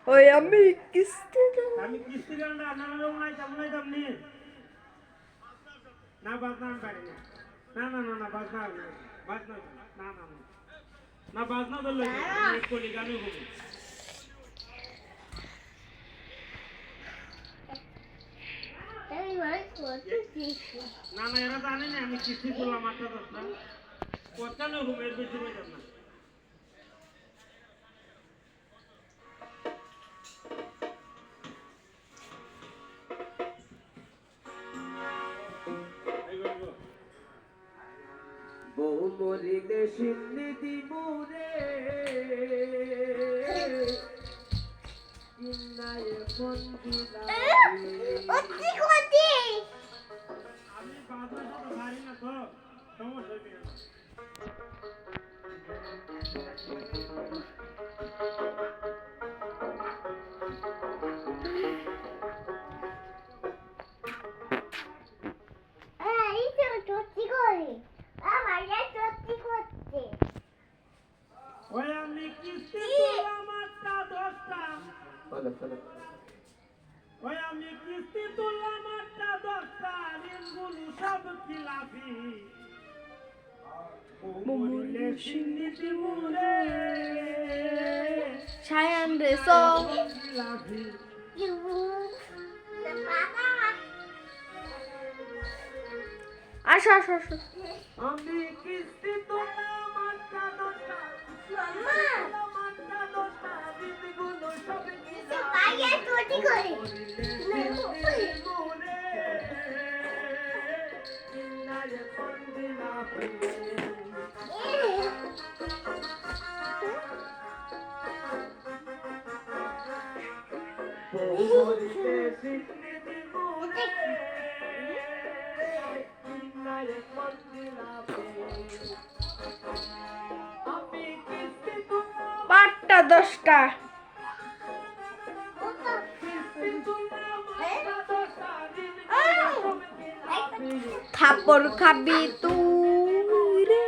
ওই আমি কিস্তি গানটা আপনারা নাই তেমন তেমনি না বাজনা আমি পারি না না না না বাজনা বাজনা না না না না বাজনা ধরলে কলি গানই হবে না না এরা জানে না আমি কিস্তি করলাম 8-10টা কত না ঘুমের বেশি হয়ে যাবে না বউ মরিলে সিন্নি দিবুরে কিন্নায় ফোন আমি বাজনা তো পারি না তো সমস্যা নেই ওই আমি কিস্তি তুললাম 8-10টা ওই আমি কিস্তি তুললাম 8-10টা ঋণগুলো সব খিলাফি মরিলে সিন্নি দিবুরে সায়ান রে সো খিলাফি আসো আসো আসো আমি কিস্তি তুললাম 8-10টা দিনগুলো সব পাঁচটা 10টা থাপড় খাবি তুই রে